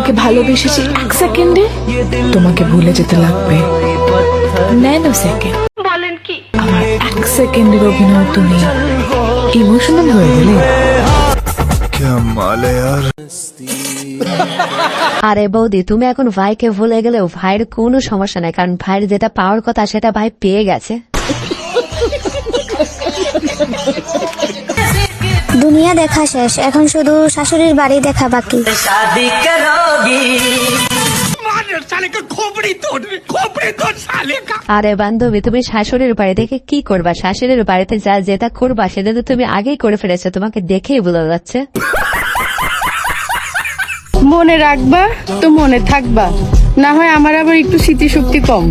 তোমাকে ভালোবেসেছি 1 সেকেন্ডে, তোমাকে ভুলে যেতে লাগবে ন্যানো সেকেন্ড। বলেন কি? আমার 1 সেকেন্ডের অভিনয় তুমি ইমোশনাল হয়ে গেলে। আরে বৌদি, তুমি এখন ভাইকে ভুলে গেলেও ভাইয়ের কোনো সমস্যা নাই, কারণ ভাইয়ের যেটা পাওয়ার কথা সেটা ভাই পেয়ে গেছে। দুনিয়া দেখা শেষ, এখন শুধু শাশুড়ির বাড়ি দেখা বাকি। আরে বান্ধবী, তুমি শাশুড়ির বাড়ি দেখে কি করবা? শাশুড়ির বাড়িতে যা যেটা করবা সেটা তো তুমি আগেই করে ফেলেছো, তোমাকে দেখেই বোঝা যাচ্ছে। মনে রাখবা তো মনে থাকবা, না হয় আমার আবার একটু স্মৃতিশক্তি কম।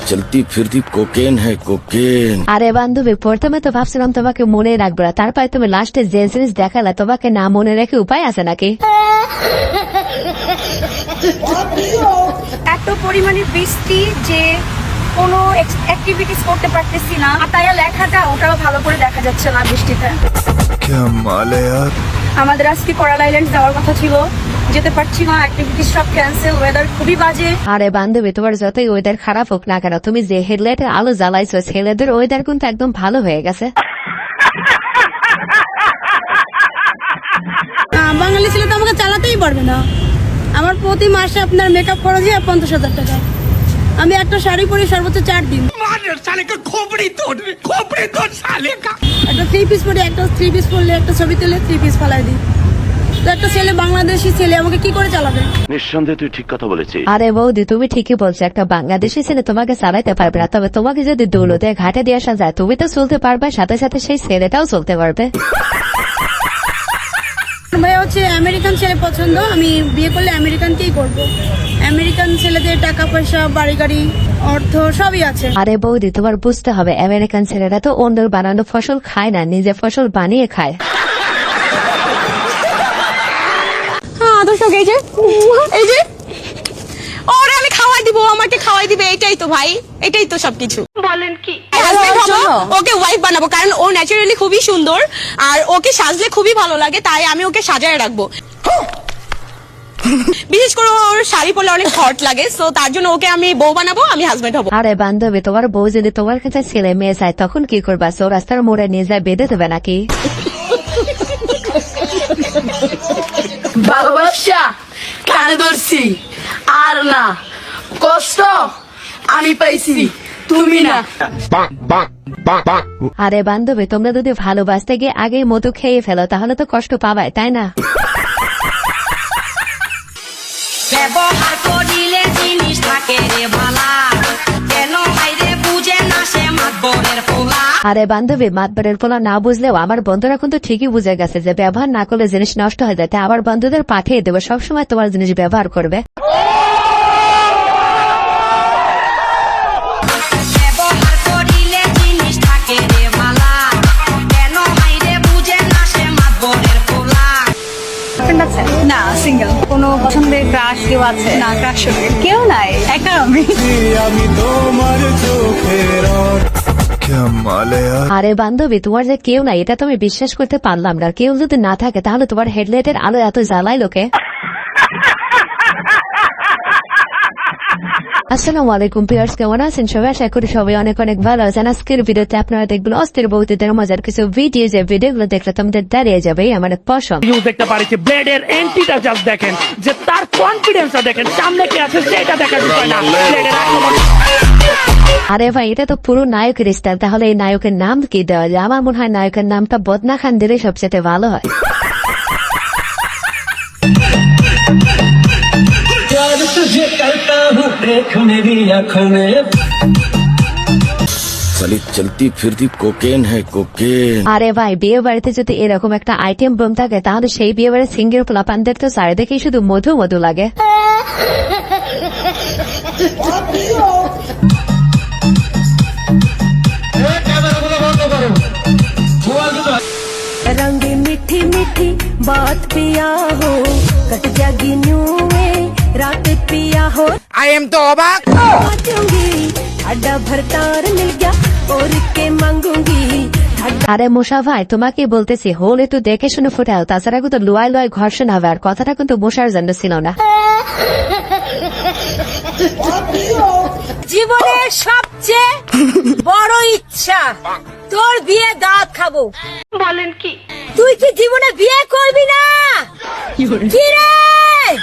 চলতি ফিরতি কোকেন হ্যায় কোকেন। আরে বান্ধবী, প্রথমে তো ভাবছিলাম তোমাকে মনে রাখবো না, তারপরে তুমি লাস্টে যে জিনিস দেখালা তোমাকে না মনে রেখে উপায় আছে নাকি? এত পরিমাণে বৃষ্টি যে কোনো অ্যাক্টিভিটিস করতে পারতেছি না, তাই লেখাটা ওটাও ভালো করে দেখা যাচ্ছে না বৃষ্টিতে। আমাদের আজকে কোরাল আইল্যান্ড যাওয়ার কথা ছিল, যেতে পারছি না, অ্যাক্টিভিটিস সব ক্যান্সেল, ওয়েদার খুবই বাজে। আরে বান্ধবী, তোমার যতই ওয়েদার খারাপ হোক না কেন, তুমি যে হেডলাইটের আলো জ্বালাইছো ছেলেদের ওয়েদার কিন্তু একদম ভালো হয়ে গেছে। বাঙালি ছেলে তো আমাকে চালাতেই পারবে না। আমার প্রতি মাসে আপনার মেকআপ খরচ হয় 50,000 টাকা। আমি একটা শাড়ি পরি সর্বোচ্চ 4 দিন। একটা 3 পিস পরি, একটা 3 পিস পরলে একটা ছবি তুলে 3 পিস ফালাই দিই। তো একটা ছেলে, বাংলাদেশি ছেলে, আমাকে কি করে চালাবে? নিঃসন্দেহে তুই ঠিক কথা বলেছিস। আরে বৌদি, তুমি ঠিকই বলছো, একটা বাংলাদেশি ছেলে তোমাকে চালাইতে পারবে না, তবে তোমাকে যদি দৌলতে ঘাটে দিয়ে আসা যায় তুমি তো চলতে পারবে, সাথে সাথে সেই ছেলেটাও চলতে পারবে। ভাই হচ্ছে আমেরিকান ছেলে পছন্দ, আমি বিয়ে করলে আমেরিকানকেই করব। আমেরিকান ছেলেদের টাকা পয়সা, বাড়ি গাড়ি, অর্থ সবই আছে। আরে বৌদি, তোমার বুঝতে হবে আমেরিকান ছেলেরা তো অন্যের বানানো ফসল খায় না, নিজে ফসল বানিয়ে খায়। হ্যাঁ দর্শক, এই যে ওরে আমি খাওয়াই দিব, আমাকে খাওয়াই দিবে, এটাই তো ভাই, এটাই তো সবকিছু। বলেন কি? ওকে ওয়াইফ বানাবো, কারণ ও ন্যাচারালি খুবই সুন্দর আর ওকে সাজলে খুবই ভালো লাগে, তাই আমি ওকে সাজায় রাখবো। বিশেষ করে ওর শাড়ি পরলে অনেক হট লাগে, সো তার জন্য ওকে আমি বউ বানাবো, আমি হাজবেন্ড হবো। আরে বান্ধবী, তোমার বউ যদি তোমার কাছে ছেলে মেয়ে চায় তখন কি করবা? সো রাস্তার মোড়ে নিয়ে যায় বেঁধে দেবে নাকি? ভালোবাসা কানে ধরছি, আর না কষ্ট আমি পাইছি, তুমি না। আরে বান্ধবী, তোমরা যদি ভালোবাসতে গিয়ে আগেই মধু খেয়ে ফেলো তাহলে তো কষ্ট পাবাই, তাই না? ব্যবহার করিলে জিনিস থাকে রে ভালা, কেন বাইরে বুঝে না সে মাতবরের পোলা। আরে বান্ধবী, মাতবারের পোলা না বুঝলেও আমার বন্ধুরা কিন্তু ঠিকই বুঝে গেছে যে ব্যবহার না করলে জিনিস নষ্ট হয়ে যায়, তাই আমার বন্ধুদের পাঠিয়ে দেবো সবসময় তোমার জিনিস ব্যবহার করবে। ব্যবহার করিলে জিনিস থাকে রে ভালা, কেন বাইরে বুঝে না সে মাতবরের পোলা। না, সিঙ্গেল। কোনো পছন্দের ক্রাশ কেউ আছে? না, ক্রাশ কেউ নাই, একা আমি। আরে বান্ধবী, তোমার যে কেউ নাই এটা তুমি বিশ্বাস করতে পারলাম না। কেউ যদি না থাকে তাহলে তোমার হেডলাইটের আলো এত জ্বালায় লোকে। আসসালামু আলাইকুম ভিউয়ার্স, কেমন আছেন সবাই? আশা করি সবাই অনেক অনেক ভালো আছেন। আজকের ভিডিওতে আপনারা দেখবেন অস্থির বহুতদের মজার কিছু ভিডিও, যে ভিডিওগুলো দেখলে তোমাদের দাঁড়িয়ে যাবে আমার পছন্দ। ইউজ দেখতে পারিছে ব্লেডের এন্টিটা জাস্ট দেখেন, যে তার কনফিডেন্সটা দেখেন, সামনে কে আছে সেটা দেখার বিষয় না, ব্লেডের আক্রমণ। আরে ভাই, এটা তো পুরো নায়কের স্টাইল, তাহলে এই নায়কের নাম কি দেওয়া যায়? আমার মনে হয় নায়কের নামটা বদনা খান দিলে সবচেয়ে ভালো হয়। চলতি ফিরতি কোকেন হ্যায় কোকেন। আরে ভাই, বিয়ে বাড়িতে যদি এরকম একটা আইটেম বম থাকে তাহলে সেই বিয়ে বাড়ির সিঙ্গেল পোলাপানদের তো চারিদিকেই শুধু মধু মধু লাগে। रंग मीठी मीठी बात पिया हो, कट जागी न्यू में रात पिया हो। आई एम तो अबाक। अड्डा भरतार मिल गया और के मांगूंगी, আরে মশা ভাই তোমাকে বলতেছি হোল একটু দেখে শুনে ফুটাও, তাছাড়া কিন্তু লুয়াই লুয়াই ঘর্ষণ হবে, আর কথাটা কিন্তু মশার জন্য ছিল না। জীবনের সবচেয়ে বড় ইচ্ছা তোর বিয়ে দাঁত খাবো। বলেন কি? তুই কি জীবনে বিয়ে করবি না? কি রে?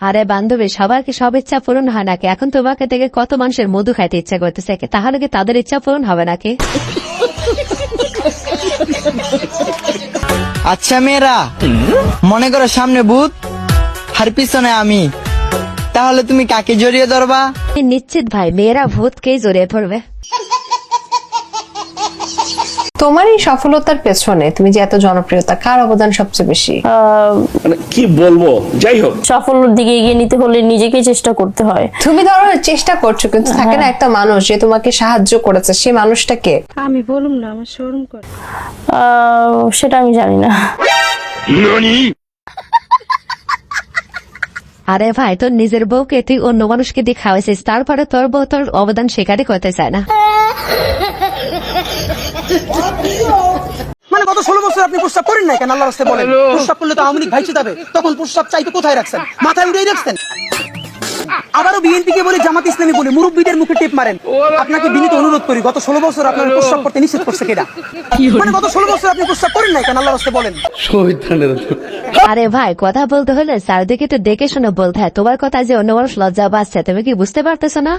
আরে বান্ধবী, সবার কি সব ইচ্ছা পূরণ হয় নাকি? এখন তোমাকে থেকে কত মানুষের মধু খাইতে ইচ্ছা করতেছে, তাহলে কি তাদের ইচ্ছা পূরণ হবে নাকি? আচ্ছা মেয়েরা, মনে করো সামনে ভূত আর পিছনে আমি, তাহলে তুমি কাকে জড়িয়ে ধরবা? নিশ্চিত ভাই, মেয়েরা ভূতকেই জড়িয়ে পড়বে। তোমার এই সফলতার পেছনে তুমি যে এত জনপ্রিয়তা, কার অবদান সবচেয়ে বেশি? মানে কি বলবো, যাই হোক সাফল্যের দিকে এগিয়ে নিতে হলে নিজেকে চেষ্টা করতে হয়। তুমি ধরো চেষ্টা করছো, কিন্তু থাকে না একটা মানুষ যে তোমাকে সাহায্য করেছে, সেই মানুষটাকে? আমি বলুম না, আমার শরম করে। সেটা আমি জানি না। আরে ভাই, তোর নিজের বউকে তুই অন্য মানুষকে দিয়ে খাওয়াইছিস, তারপরে তোর বউ তোর অবদান স্বীকারই করতে চায় না। মানে গত 16 বছর আপনি প্রস্তাব করেন না কেন? আল্লাহর রাস্তায় বলেন, প্রস্তাব করলে তো আওয়ামী লীগ ভাইচে যাবে, তখন প্রস্তাব চাইতে কোথায় রাখছেন? মাথায় উড়িয়ে রাখছেন। আবারও বিএনপি কে বলে, জামাত ইসলামী বলে মুরব্বীদের মুখে টেপ মারেন। আপনাকে বিনীত অনুরোধ করি, গত 16 বছর আপনার প্রস্তাব করতে নিষেধ করছে কেডা? মানে গত 16 বছর আপনি প্রস্তাব করেন না কেন? আল্লাহর রাস্তায় বলেন। আরে ভাই, কথা বলতে হলে চারদিকে তো দেখে শুনে বলতে হয়। তোমার কথা যে অন্য মানুষ লজ্জা পাচ্ছে, তুমি কি বুঝতে পারতেছো না?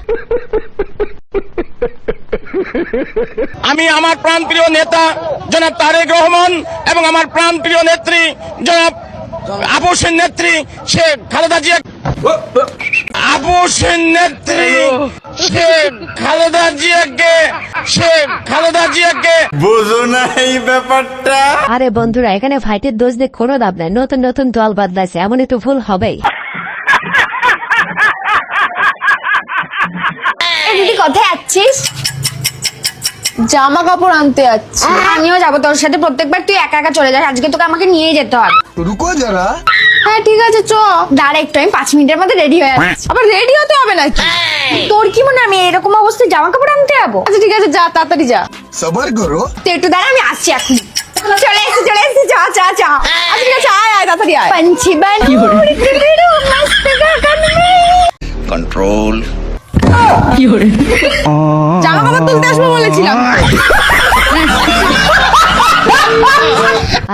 আমি আমার প্রাণপ্রিয় নেতা জনাব তারেক রহমান এবং আমার প্রাণপ্রিয় নেত্রী জনাব আপসের নেত্রী শেখ খালেদা জিয়া, আপসের নেত্রী শেখ খালেদা জিয়াকে বুঝো না এই ব্যাপারটা। আরে বন্ধুরা, এখানে ফাইটের দোষ দিয়ে কোনো লাভ নাই, নতুন নতুন দল বদলাইছে, এমন একটু ভুল হবেই। দিদি কোথায় যাচ্ছিস? জামা কাপড় আনতে যাচ্ছি। আমিও যাবো তোর সাথে, প্রত্যেকবার তুই একা একা চলে যাস, আজকে তোকে আমাকে নিয়ে যেতে হবে। রুকো যারা। হ্যাঁ ঠিক আছে, চ। দাঁড়া একটু, আমি 5 মিনিটের মধ্যে রেডি হয়ে যাচ্ছি। আবার রেডি হতে হবে নাকি? তোর কি মনে হয় আমি এরকম অবস্থায় জামা কাপড় আনতে যাবো? আচ্ছা ঠিক আছে, যা তাড়াতাড়ি যা। সবার করো। তুই একটু দাঁড়া, আমি আসছি এখন। চলে এসেছি, যা। আচ্ছা ঠিক আছে, আয় তাড়াতাড়ি আয়। पंछी बन मस्त गगन में। कंट्रोल। জামা কাপড় তুলতে আসবো বলেছিলাম।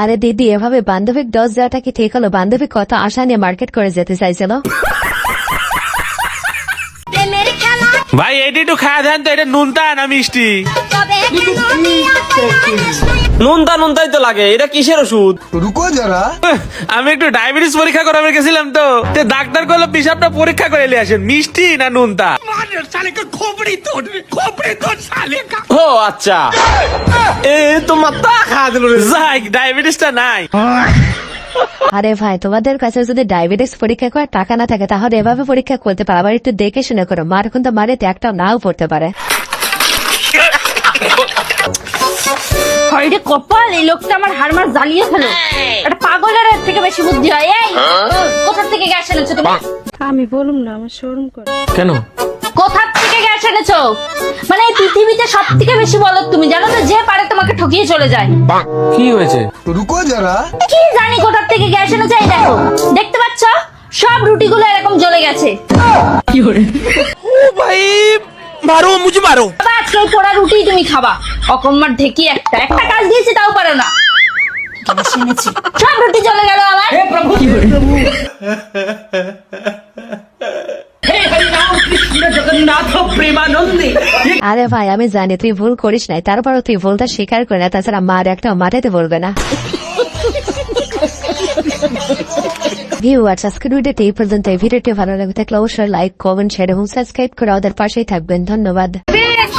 আরে দিদি, এভাবে বান্ধবীর 10 দেওয়াটা কি ঠিক হলো? বান্ধবী কত আশা নিয়ে মার্কেট করে যেতে চাইছিল। ভাই এটি একটু খাওয়া দেন তো, এটা নুনতা না মিষ্টি? নুনতাই তো লাগে, এটা কিসের ওষুধ? রুকো যারা। আমি একটু ডায়াবেটিস পরীক্ষা করাবে গেছিলাম তো ডাক্তার বললো পিসাবটা পরীক্ষা করে নিয়ে আসেন, মিষ্টি না নুনতা। ও আচ্ছা, এ তোমার তা খাওয়া দিল, যাই ডায়াবেটিসটা নাই। আরে ভাই, তোমাদের কাছে যদি ডায়াবেটিস পরীক্ষা করার টাকা না থাকে, তাহলে এভাবে পরীক্ষা করতে পারো। আবার একটু দেখে শুনে করো, মার কিন্তু মারিতে একটাও নাও পড়তে পারে। হয়রে কপাল, এই লোকটা আমার হাড়মার জ্বালিয়ে ফেলো। একটা পাগলের এর থেকে বেশি বুদ্ধি হয়। এই কোথা থেকে গ্যাস এনেছো তুমি? আমি বলুম না, আমার শরম করে। কেন? কোথা থেকে গ্যাস এনেছো? মানে এই পৃথিবীতে সব থেকে বেশি বলো তুমি, জানো তো, যে পারে তোমাকে ঠকিয়ে চলে যায়। কি হয়েছে? রুকো যারা। কি জানি কোথা থেকে গ্যাস এনেছো। এই দেখো, দেখতে পাচ্ছ সব রুটিগুলো এরকম জ্বলে গেছে। ও ভাই মারো, মুঝে মারো। আজকে পোড়া রুটি তুমি খাবা। অকম্মার ঢেকি একটা কাজ দিয়েছি, তাও পারো না। সব রুটি চলে গেল আমার। আরে ভাই, আমি জানি তুই ভুল করিস নাই, তারপরও তুই ভুলটা স্বীকার করে না, তাছাড়া মার একটা মাথাতে বলবে না। ভিউয়ার্স, আজকের ভিডিওটি এই পর্যন্ত। এই ভিডিওটি ভালো লাগে থাকলে অবশ্যই লাইক, কমেন্ট, শেয়ার এবং সাবস্ক্রাইব করে আমাদের পাশেই থাকবেন। ধন্যবাদ। বেস্ট